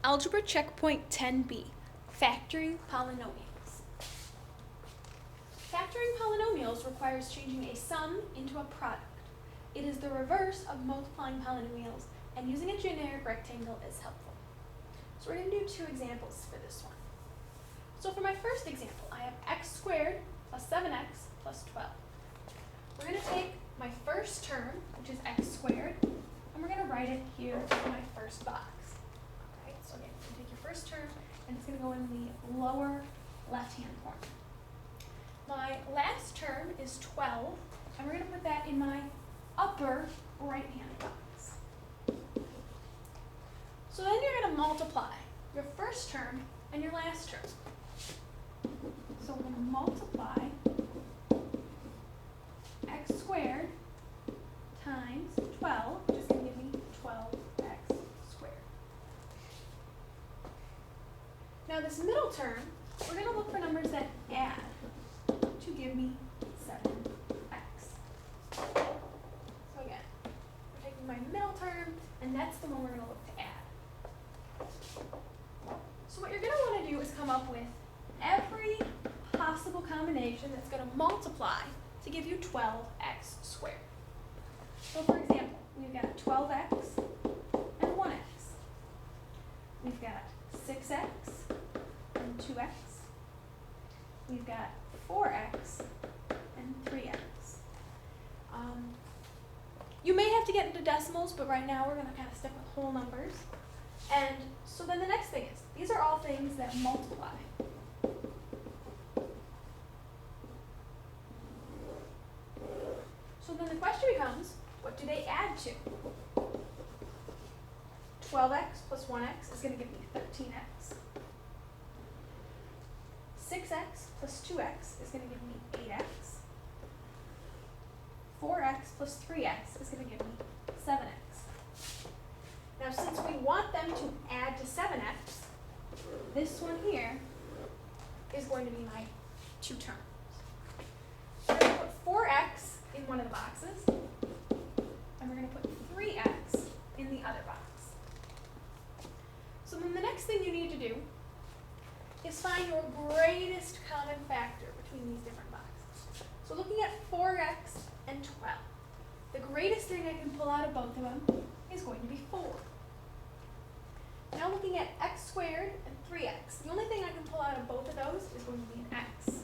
Algebra checkpoint 10b, factoring polynomials. Factoring polynomials requires changing a sum into a product. It is the reverse of multiplying polynomials, and using a generic rectangle is helpful. So we're going to do two examples for this one. So for my first example, I have x squared plus 7x plus 12. We're going to take my first term, which is x squared, and we're going to write it here in my first box. All right, so again, you take your first term, and it's going to go in the lower left-hand corner. My last term is 12, and we're going to put that in my upper right-hand box. So then you're going to multiply your first term and your last term. So we're going to multiply x squared times 12, which is going to give me 12x squared. Now this middle term, we're going to look for numbers that add to give me 7x. So again, we're taking my middle term, and that's the one we're going to look to add. So what you're going to want to do is come up with every possible combination that's going to multiply to give you 12x squared. So for example, we've got 12x and 1x. We've got 6x and 2x. We've got 4x and 3x. You may have to get into decimals, but right now we're going to kind of stick with whole numbers. And so then the next thing is, these are all things that multiply. So then the question becomes, what do they add to? 12x plus 1x is going to give me 13x. 6x plus 2x is going to give me 8x. 4x plus 3x is going to give me 7x. Now since we want them to add to 7x, this one here is going to be my two terms. We're going to put 4x in one of the boxes, and we're going to put 3x in the other box. So then the next thing you need to do is find your greatest common factor between these different boxes. So looking at 4x and 12, the greatest thing I can pull out of both of them is going to be 4. Now looking at x squared and 3x, the only thing I can pull out of both of those is going to be an x.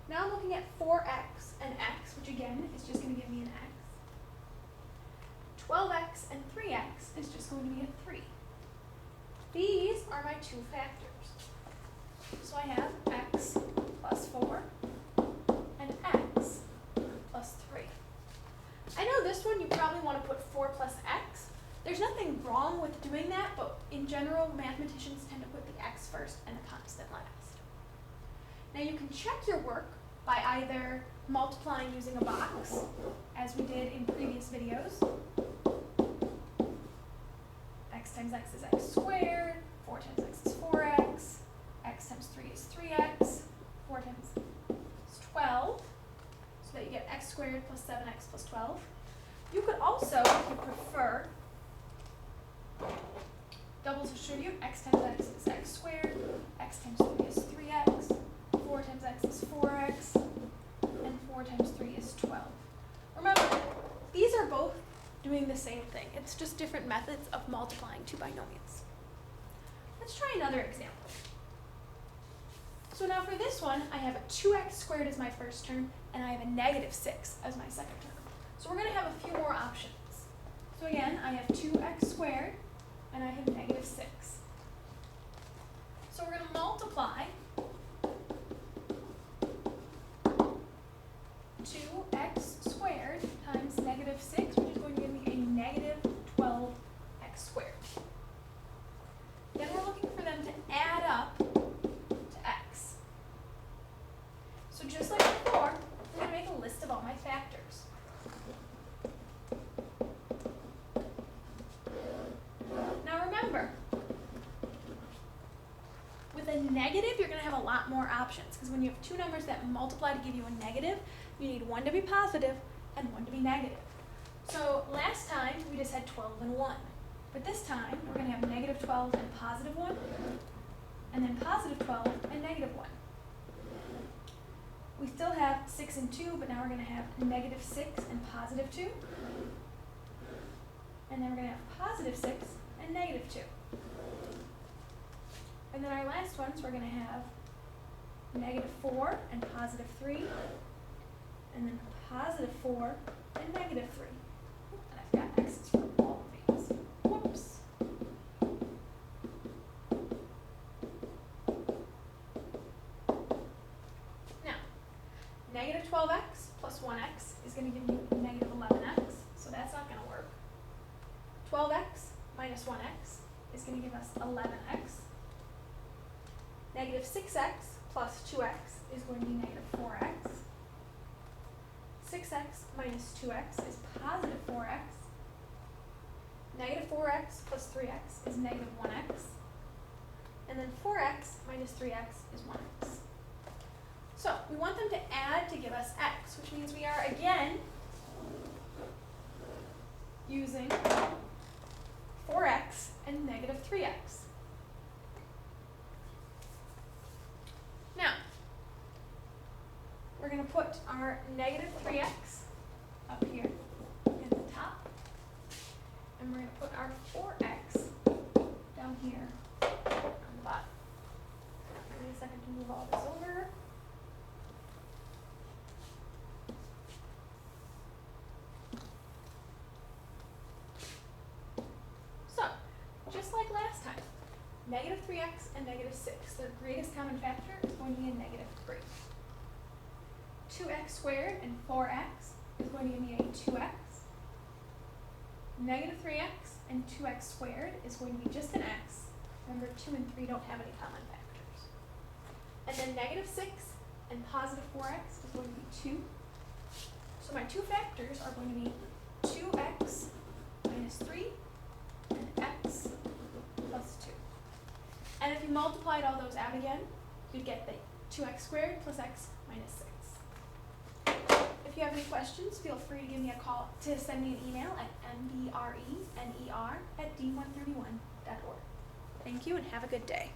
Now I'm looking at 4x and x, which again is just going to give me an x. 12x and 3x is just going to be a 3. These are my two factors. So I have x plus 4 and x plus 3. I know this one you probably want to put 4 plus x. There's nothing wrong with doing that, but in general, mathematicians tend to put the x first and the constant last. Now you can check your work by either multiplying using a box, as we did in previous videos. X times x is x squared, 4 times x is 4x, x times 3 is 3x, 4 times is 12, so that you get x squared plus 7x plus 12. You could also, if you prefer, double distribute. X times x is x squared, x times 3 is 3x, 4 times x is 4x, and 4 times 3 is 12. Remember, these are both doing the same thing. It's just different methods of multiplying two binomials. Let's try another example. So now for this one, I have a 2x squared as my first term, and I have a negative 6 as my second term. So we're going to have a few more options. So again, I have 2x squared, and I have negative 6. So we're going to multiply 2x squared times negative 6, which is going to give me a negative 12x squared. Then we're looking for them to add up to x. So just like before, I'm going to make a list of all my factors. Now remember, with a negative, you're going to have a lot more options, because when you have two numbers that multiply to give you a negative, you need one to be positive and one to be negative. So last time, we just had 12 and 1. But this time, we're going to have negative 12 and positive 1, and then positive 12 and negative 1. We still have 6 and 2, but now we're going to have negative 6 and positive 2. And then we're going to have positive 6 and negative 2. And then our last ones, we're going to have negative 4 and positive 3. And then positive 4 and negative 3. And I've got x's for all of these. Whoops. Now, negative 12x plus 1x is going to give you negative 11x, so that's not going to work. 12x minus 1x is going to give us 11x. Negative 6x plus 2x is going to be negative 4x. 6x minus 2x is positive 4x. Negative 4x plus 3x is negative 1x. And then 4x minus 3x is 1x. So we want them to add to give us x, which means we are again using 4x and negative 3x. Now, we're going to put our negative 3x up here at the top, and we're going to put our 4x down here on the bottom. Give me a second to move all this over. So, just like last time, negative 3x and negative 6, their greatest common factor is going to be a negative 3. 2x squared and 4x is going to give me a 2x. Negative 3x and 2x squared is going to be just an x. Remember, 2 and 3 don't have any common factors. And then negative 6 and positive 4x is going to be 2. So my two factors are going to be 2x minus 3 and x plus 2. And if you multiplied all those out again, you'd get the 2x squared plus x minus 6. If you have any questions, feel free to give me a call, to send me an email at mbrener@d131.org. Thank you and have a good day.